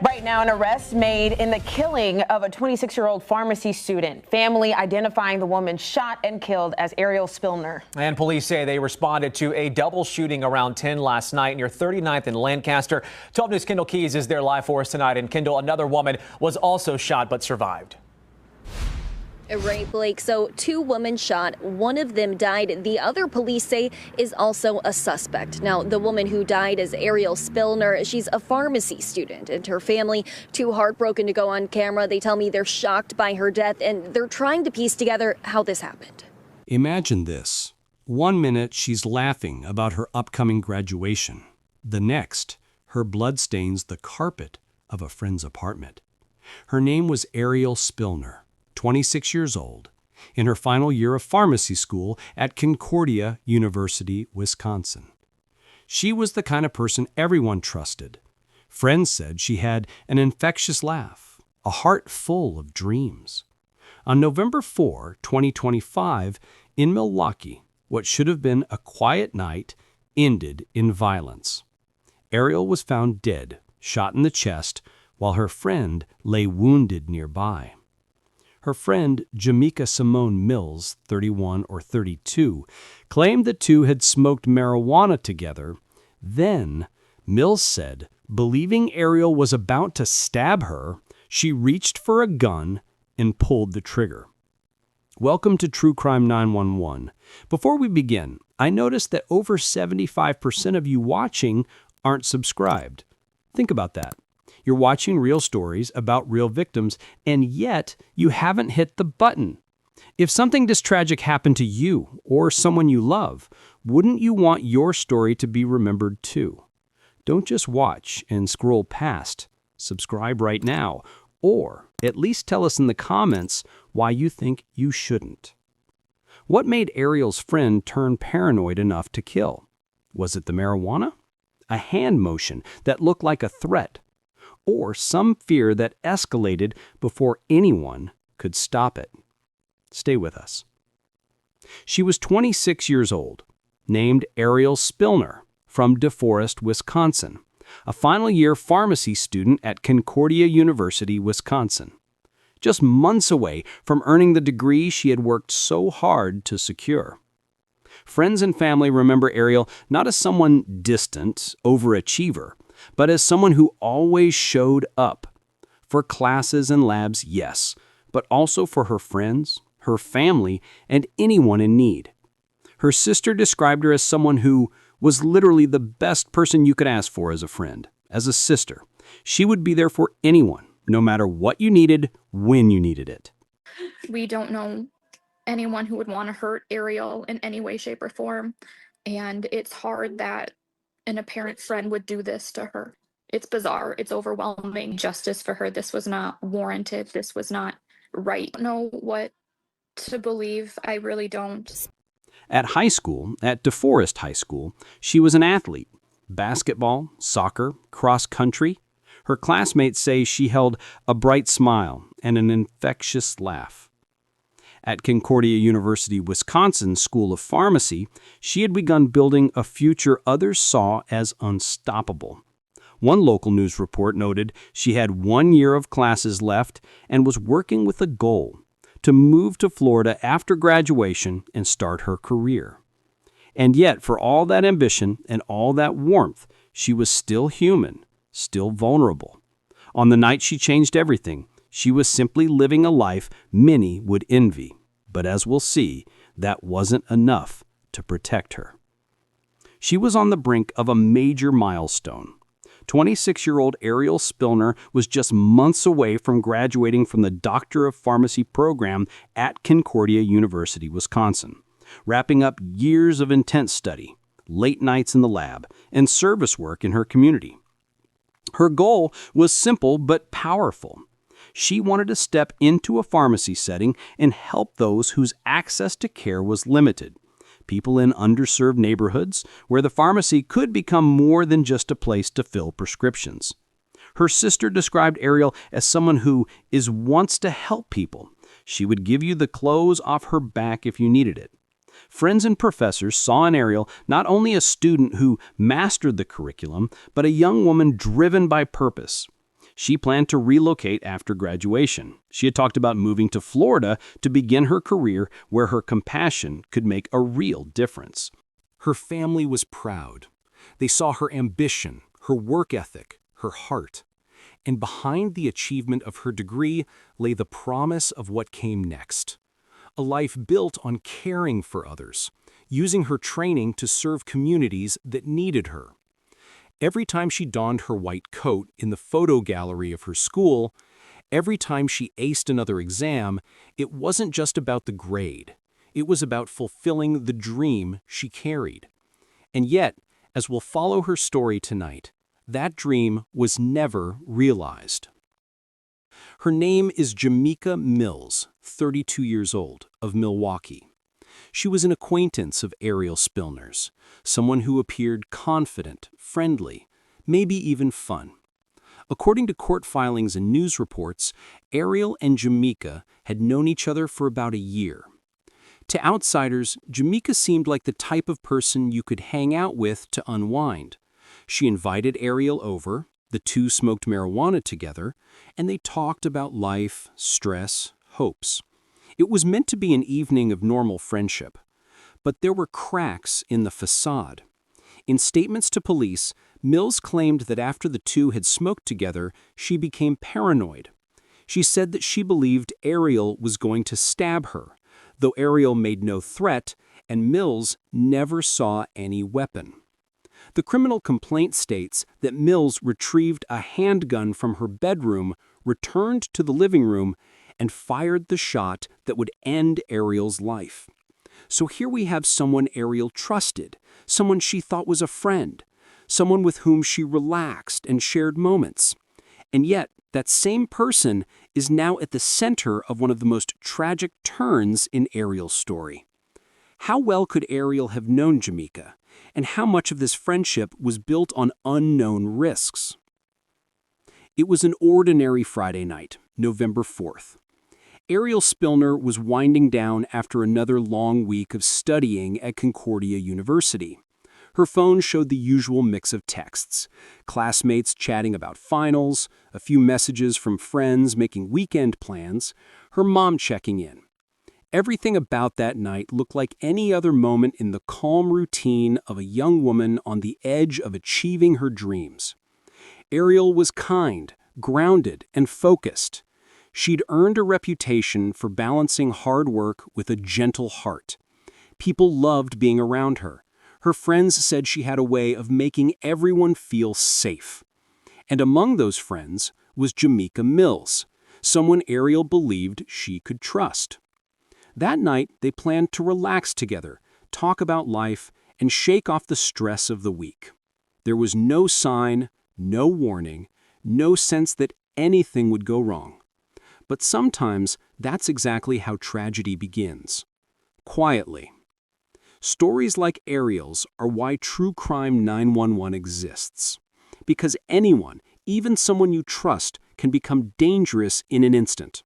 Right now, an arrest made in the killing of a 26-year-old pharmacy student. Family identifying the woman shot and killed as Ariel Spillner. And police say they responded to a double shooting around 10 last night near 39th and Lancaster. 12 News' Kendall Keys is there live for us tonight. And Kendall, another woman was also shot but survived. Right, Blake. So 2 women shot. One of them died. The other, police say, is also a suspect. Now, the woman who died is Ariel Spillner. She's a pharmacy student, and her family too heartbroken to go on camera. They tell me they're shocked by her death, and they're trying to piece together how this happened. Imagine this. 1 minute, she's laughing about her upcoming graduation. The next, her blood stains the carpet of a friend's apartment. Her name was Ariel Spillner, 26 years old, in her final year of pharmacy school at Concordia University, Wisconsin. She was the kind of person everyone trusted. Friends said she had an infectious laugh, a heart full of dreams. On November 4, 2025, in Milwaukee, what should have been a quiet night ended in violence. Ariel was found dead, shot in the chest, while her friend lay wounded nearby. Her friend, Jamica Mills, 31 or 32, claimed the two had smoked marijuana together. Then, Mills said, believing Ariel was about to stab her, she reached for a gun and pulled the trigger. Welcome to True Crime 911. Before we begin, I noticed that over 75% of you watching aren't subscribed. Think about that. You're watching real stories about real victims, and yet you haven't hit the button. If something this tragic happened to you or someone you love, wouldn't you want your story to be remembered too? Don't just watch and scroll past. Subscribe right now, or at least tell us in the comments why you think you shouldn't. What made Ariel's friend turn paranoid enough to kill? Was it the marijuana? A hand motion that looked like a threat? Or some fear that escalated before anyone could stop it? Stay with us. She was 26 years old, named Ariel Spillner, from DeForest, Wisconsin, a final-year pharmacy student at Concordia University, Wisconsin. Just months away from earning the degree she had worked so hard to secure. Friends and family remember Ariel not as someone distant, overachiever, but as someone who always showed up. For classes and labs, yes, but also for her friends, her family, and anyone in need. Her sister described her as someone who was literally the best person you could ask for as a friend, as a sister. She would be there for anyone, no matter what you needed, when you needed it. We don't know anyone who would want to hurt Ariel in any way, shape, or form, and it's hard that an apparent friend would do this to her. It's bizarre. It's overwhelming. Justice for her. This was not warranted. This was not right. I don't know what to believe. I really don't. At high school, at DeForest High School, she was an athlete. Basketball, soccer, cross country. Her classmates say she held a bright smile and an infectious laugh. At Concordia University, Wisconsin School of Pharmacy, she had begun building a future others saw as unstoppable. One local news report noted she had 1 year of classes left and was working with a goal to move to Florida after graduation and start her career. And yet, for all that ambition and all that warmth, she was still human, still vulnerable. On the night she changed everything, she was simply living a life many would envy. But as we'll see, that wasn't enough to protect her. She was on the brink of a major milestone. 26-year-old Ariel Spillner was just months away from graduating from the Doctor of Pharmacy program at Concordia University, Wisconsin, wrapping up years of intense study, late nights in the lab, and service work in her community. Her goal was simple but powerful. She wanted to step into a pharmacy setting and help those whose access to care was limited. People in underserved neighborhoods where the pharmacy could become more than just a place to fill prescriptions. Her sister described Ariel as someone who wants to help people. She would give you the clothes off her back if you needed it. Friends and professors saw in Ariel not only a student who mastered the curriculum, but a young woman driven by purpose. She planned to relocate after graduation. She had talked about moving to Florida to begin her career where her compassion could make a real difference. Her family was proud. They saw her ambition, her work ethic, her heart. And behind the achievement of her degree lay the promise of what came next. A life built on caring for others, using her training to serve communities that needed her. Every time she donned her white coat in the photo gallery of her school, every time she aced another exam, it wasn't just about the grade. It was about fulfilling the dream she carried. And yet, as we'll follow her story tonight, that dream was never realized. Her name is Jamica Mills, 32 years old, of Milwaukee. She was an acquaintance of Ariel Spillner's, someone who appeared confident, friendly, maybe even fun. According to court filings and news reports, Ariel and Jamica had known each other for about a year. To outsiders, Jamica seemed like the type of person you could hang out with to unwind. She invited Ariel over, the two smoked marijuana together, and they talked about life, stress, hopes. It was meant to be an evening of normal friendship, but there were cracks in the facade. In statements to police, Mills claimed that after the two had smoked together, she became paranoid. She said that she believed Ariel was going to stab her, though Ariel made no threat and Mills never saw any weapon. The criminal complaint states that Mills retrieved a handgun from her bedroom, returned to the living room, and fired the shot that would end Ariel's life. So here we have someone Ariel trusted, someone she thought was a friend, someone with whom she relaxed and shared moments. And yet, that same person is now at the center of one of the most tragic turns in Ariel's story. How well could Ariel have known Jamica, and how much of this friendship was built on unknown risks? It was an ordinary Friday night, November 4th. Ariel Spillner was winding down after another long week of studying at Concordia University. Her phone showed the usual mix of texts, classmates chatting about finals, a few messages from friends making weekend plans, her mom checking in. Everything about that night looked like any other moment in the calm routine of a young woman on the edge of achieving her dreams. Ariel was kind, grounded, and focused. She'd earned a reputation for balancing hard work with a gentle heart. People loved being around her. Her friends said she had a way of making everyone feel safe. And among those friends was Jamica Mills, someone Ariel believed she could trust. That night, they planned to relax together, talk about life, and shake off the stress of the week. There was no sign, no warning, no sense that anything would go wrong. But sometimes that's exactly how tragedy begins. Quietly. Stories like Ariel's are why True Crime 911 exists. Because anyone, even someone you trust, can become dangerous in an instant.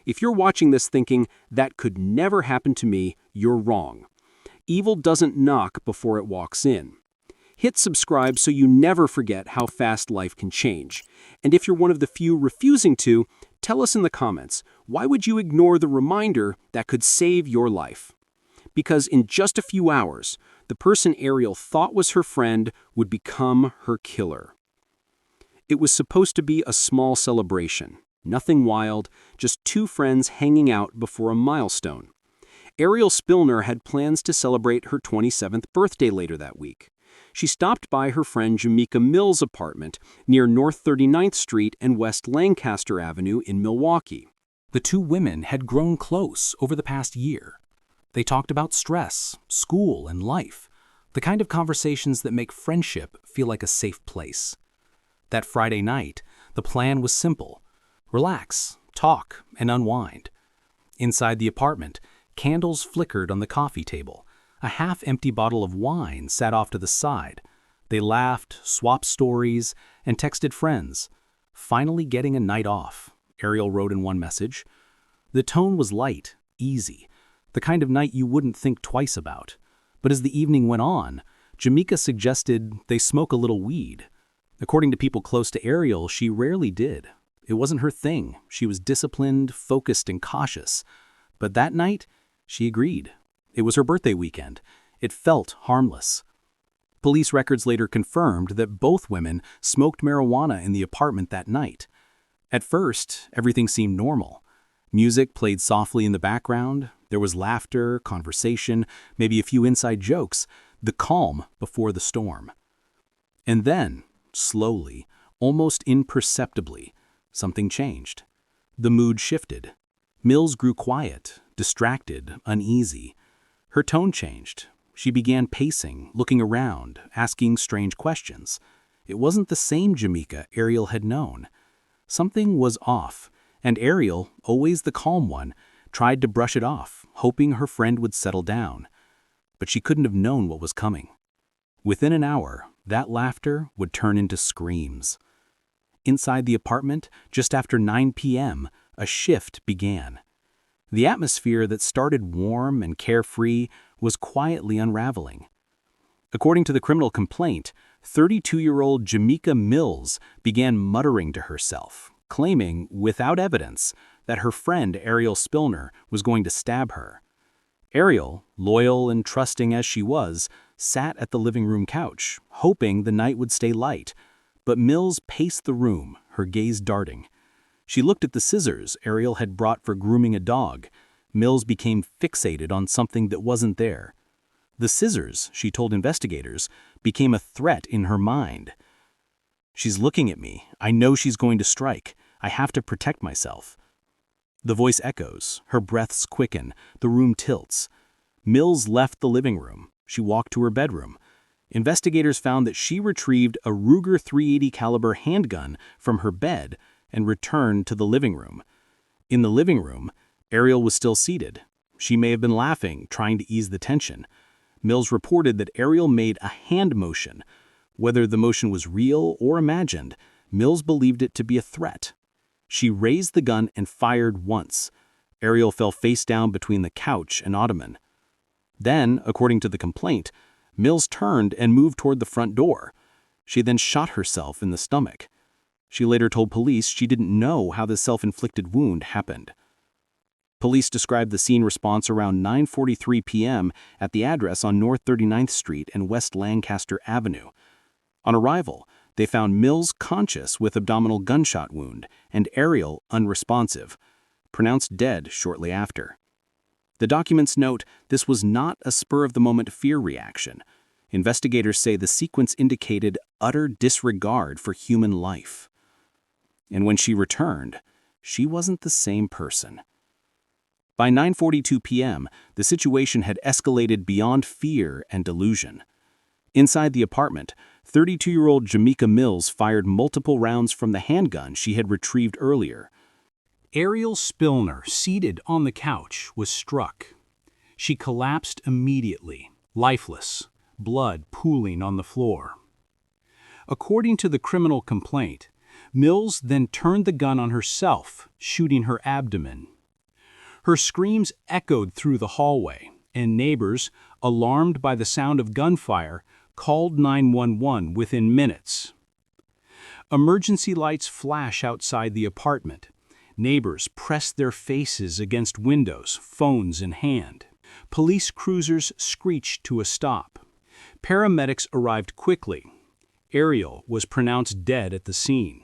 If you're watching this thinking, that could never happen to me, you're wrong. Evil doesn't knock before it walks in. Hit subscribe so you never forget how fast life can change. And if you're one of the few refusing to, tell us in the comments, why would you ignore the reminder that could save your life? Because in just a few hours, the person Ariel thought was her friend would become her killer. It was supposed to be a small celebration. Nothing wild, just two friends hanging out before a milestone. Ariel Spillner had plans to celebrate her 27th birthday later that week. She stopped by her friend Jamica Mills' apartment near North 39th Street and West Lancaster Avenue in Milwaukee. The two women had grown close over the past year. They talked about stress, school, and life, the kind of conversations that make friendship feel like a safe place. That Friday night, the plan was simple. Relax, talk, and unwind. Inside the apartment, candles flickered on the coffee table. A half-empty bottle of wine sat off to the side. They laughed, swapped stories, and texted friends. Finally getting a night off, Ariel wrote in one message. The tone was light, easy, the kind of night you wouldn't think twice about. But as the evening went on, Jamica suggested they smoke a little weed. According to people close to Ariel, she rarely did. It wasn't her thing. She was disciplined, focused, and cautious. But that night, she agreed. It was her birthday weekend. It felt harmless. Police records later confirmed that both women smoked marijuana in the apartment that night. At first, everything seemed normal. Music played softly in the background. There was laughter, conversation, maybe a few inside jokes, the calm before the storm. And then, slowly, almost imperceptibly, something changed. The mood shifted. Mills grew quiet, distracted, uneasy. Her tone changed. She began pacing, looking around, asking strange questions. It wasn't the same Jamica Ariel had known. Something was off, and Ariel, always the calm one, tried to brush it off, hoping her friend would settle down. But she couldn't have known what was coming. Within an hour, that laughter would turn into screams. Inside the apartment, just after 9 p.m., a shift began. The atmosphere that started warm and carefree was quietly unraveling. According to the criminal complaint, 32-year-old Jamica Mills began muttering to herself, claiming, without evidence, that her friend Ariel Spillner was going to stab her. Ariel, loyal and trusting as she was, sat at the living room couch, hoping the night would stay light. But Mills paced the room, her gaze darting. She looked at the scissors Ariel had brought for grooming a dog. Mills became fixated on something that wasn't there. The scissors, she told investigators, became a threat in her mind. "She's looking at me. I know she's going to strike. I have to protect myself." The voice echoes, her breaths quicken, the room tilts. Mills left the living room. She walked to her bedroom. Investigators found that she retrieved a Ruger .380 caliber handgun from her bed and returned to the living room. In the living room, Ariel was still seated. She may have been laughing, trying to ease the tension. Mills reported that Ariel made a hand motion. Whether the motion was real or imagined, Mills believed it to be a threat. She raised the gun and fired once. Ariel fell face down between the couch and ottoman. Then, according to the complaint, Mills turned and moved toward the front door. She then shot herself in the stomach. She later told police she didn't know how the self-inflicted wound happened. Police described the scene response around 9:43 p.m. at the address on North 39th Street and West Lancaster Avenue. On arrival, they found Mills conscious with abdominal gunshot wound and Ariel unresponsive, pronounced dead shortly after. The documents note this was not a spur-of-the-moment fear reaction. Investigators say the sequence indicated utter disregard for human life. And when she returned, she wasn't the same person. By 9:42 p.m., the situation had escalated beyond fear and delusion. Inside the apartment, 32-year-old Jamica Mills fired multiple rounds from the handgun she had retrieved earlier. Ariel Spillner, seated on the couch, was struck. She collapsed immediately, lifeless, blood pooling on the floor. According to the criminal complaint, Mills then turned the gun on herself, shooting her abdomen. Her screams echoed through the hallway, and neighbors, alarmed by the sound of gunfire, called 911 within minutes. Emergency lights flash outside the apartment. Neighbors press their faces against windows, phones in hand. Police cruisers screeched to a stop. Paramedics arrived quickly. Ariel was pronounced dead at the scene.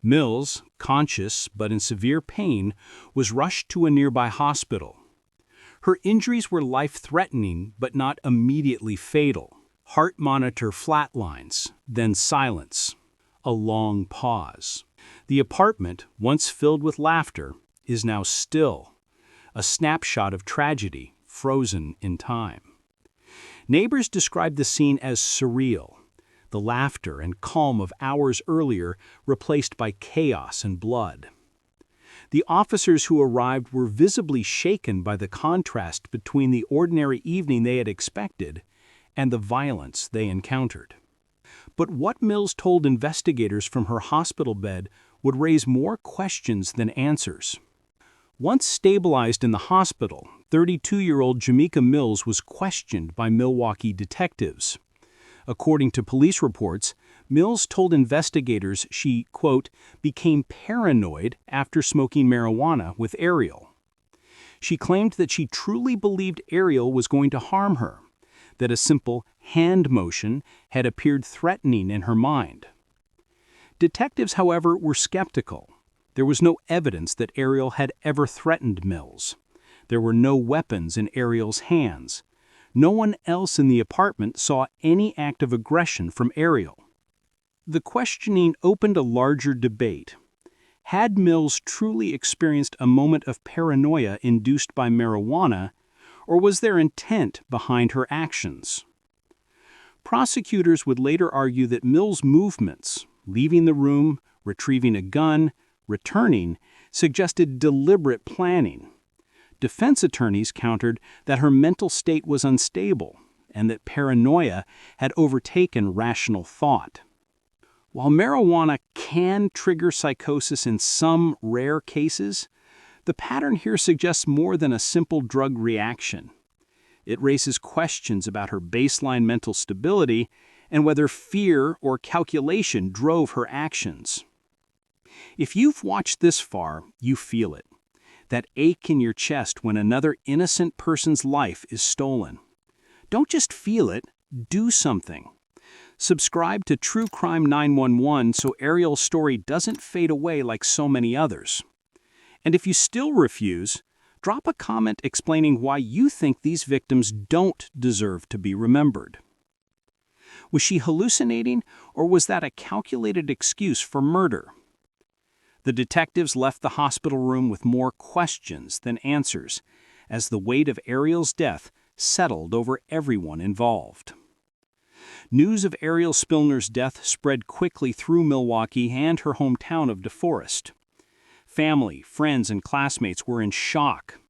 Mills, conscious but in severe pain, was rushed to a nearby hospital. Her injuries were life-threatening but not immediately fatal. Heart monitor flatlines, then silence. A long pause. The apartment, once filled with laughter, is now still. A snapshot of tragedy, frozen in time. Neighbors described the scene as surreal. The laughter and calm of hours earlier replaced by chaos and blood. The officers who arrived were visibly shaken by the contrast between the ordinary evening they had expected and the violence they encountered. But what Mills told investigators from her hospital bed would raise more questions than answers. Once stabilized in the hospital, 32-year-old Jamica Mills was questioned by Milwaukee detectives. According to police reports, Mills told investigators she, quote, became paranoid after smoking marijuana with Ariel. She claimed that she truly believed Ariel was going to harm her, that a simple hand motion had appeared threatening in her mind. Detectives, however, were skeptical. There was no evidence that Ariel had ever threatened Mills. There were no weapons in Ariel's hands. No one else in the apartment saw any act of aggression from Ariel. The questioning opened a larger debate. Had Mills truly experienced a moment of paranoia induced by marijuana, or was there intent behind her actions? Prosecutors would later argue that Mills' movements, leaving the room, retrieving a gun, returning, suggested deliberate planning. Defense attorneys countered that her mental state was unstable and that paranoia had overtaken rational thought. While marijuana can trigger psychosis in some rare cases, the pattern here suggests more than a simple drug reaction. It raises questions about her baseline mental stability and whether fear or calculation drove her actions. If you've watched this far, you feel it. That ache in your chest when another innocent person's life is stolen. Don't just feel it, do something. Subscribe to True Crime 911 so Ariel's story doesn't fade away like so many others. And if you still refuse, drop a comment explaining why you think these victims don't deserve to be remembered. Was she hallucinating, or was that a calculated excuse for murder? The detectives left the hospital room with more questions than answers, as the weight of Ariel's death settled over everyone involved. News of Ariel Spillner's death spread quickly through Milwaukee and her hometown of DeForest. Family, friends, and classmates were in shock.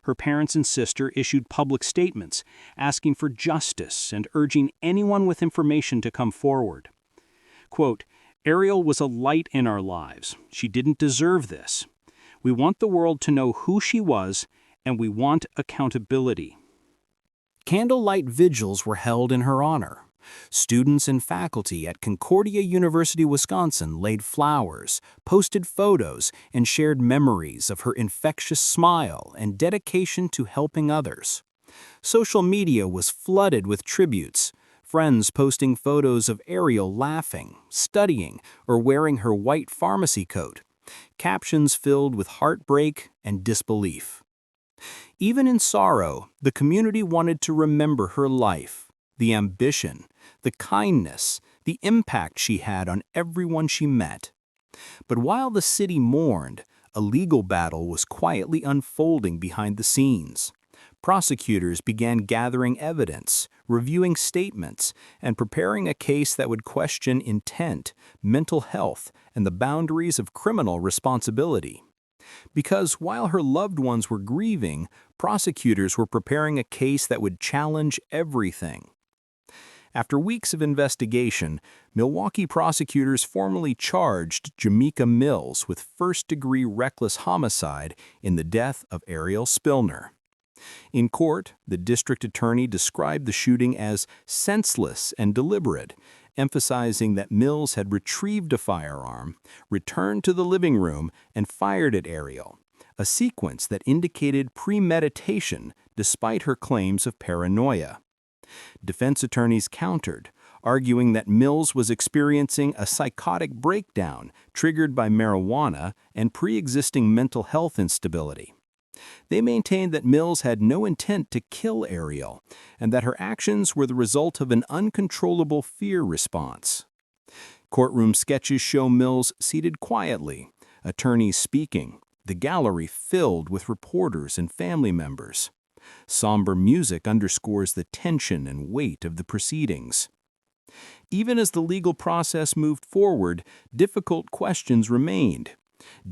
Her parents and sister issued public statements asking for justice and urging anyone with information to come forward. Quote, Ariel was a light in our lives. She didn't deserve this. We want the world to know who she was, and we want accountability. Candlelight vigils were held in her honor. Students and faculty at Concordia University, Wisconsin laid flowers, posted photos, and shared memories of her infectious smile and dedication to helping others. Social media was flooded with tributes, friends posting photos of Ariel laughing, studying, or wearing her white pharmacy coat, captions filled with heartbreak and disbelief. Even in sorrow, the community wanted to remember her life, the ambition, the kindness, the impact she had on everyone she met. But while the city mourned, a legal battle was quietly unfolding behind the scenes. Prosecutors began gathering evidence, reviewing statements, and preparing a case that would question intent, mental health, and the boundaries of criminal responsibility. Because while her loved ones were grieving, prosecutors were preparing a case that would challenge everything. After weeks of investigation, Milwaukee prosecutors formally charged Jamica Mills with first-degree reckless homicide in the death of Ariel Spillner. In court, the district attorney described the shooting as senseless and deliberate, emphasizing that Mills had retrieved a firearm, returned to the living room, and fired at Ariel, a sequence that indicated premeditation despite her claims of paranoia. Defense attorneys countered, arguing that Mills was experiencing a psychotic breakdown triggered by marijuana and pre-existing mental health instability. They maintained that Mills had no intent to kill Ariel and that her actions were the result of an uncontrollable fear response. Courtroom sketches show Mills seated quietly, attorneys speaking, the gallery filled with reporters and family members. Somber music underscores the tension and weight of the proceedings. Even as the legal process moved forward, difficult questions remained.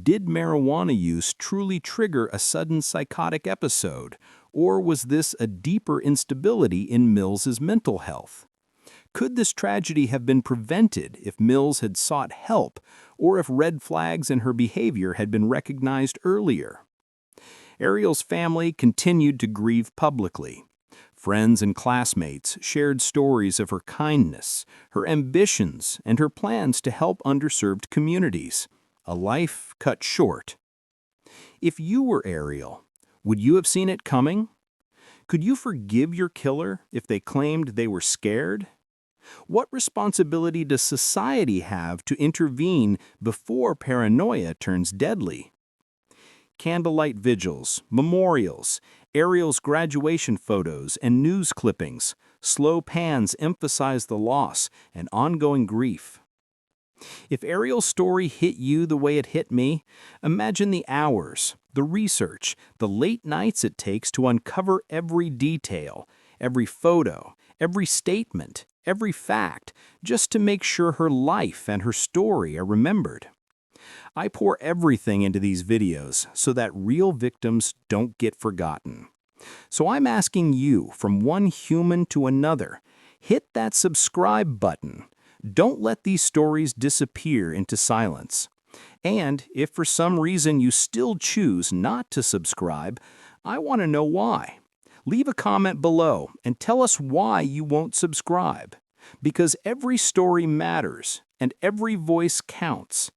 Did marijuana use truly trigger a sudden psychotic episode, or was this a deeper instability in Mills's mental health? Could this tragedy have been prevented if Mills had sought help, or if red flags in her behavior had been recognized earlier? Ariel's family continued to grieve publicly. Friends and classmates shared stories of her kindness, her ambitions, and her plans to help underserved communities. A life cut short. If you were Ariel, would you have seen it coming? Could you forgive your killer if they claimed they were scared? What responsibility does society have to intervene before paranoia turns deadly? Candlelight vigils, memorials, Ariel's graduation photos, and news clippings, slow pans emphasize the loss and ongoing grief. If Ariel's story hit you the way it hit me, imagine the hours, the research, the late nights it takes to uncover every detail, every photo, every statement, every fact, just to make sure her life and her story are remembered. I pour everything into these videos so that real victims don't get forgotten. So I'm asking you, from one human to another, hit that subscribe button. Don't let these stories disappear into silence. And if for some reason you still choose not to subscribe, I want to know why. Leave a comment below and tell us why you won't subscribe. Because every story matters and every voice counts.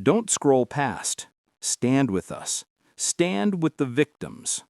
Don't scroll past. Stand with us. Stand with the victims.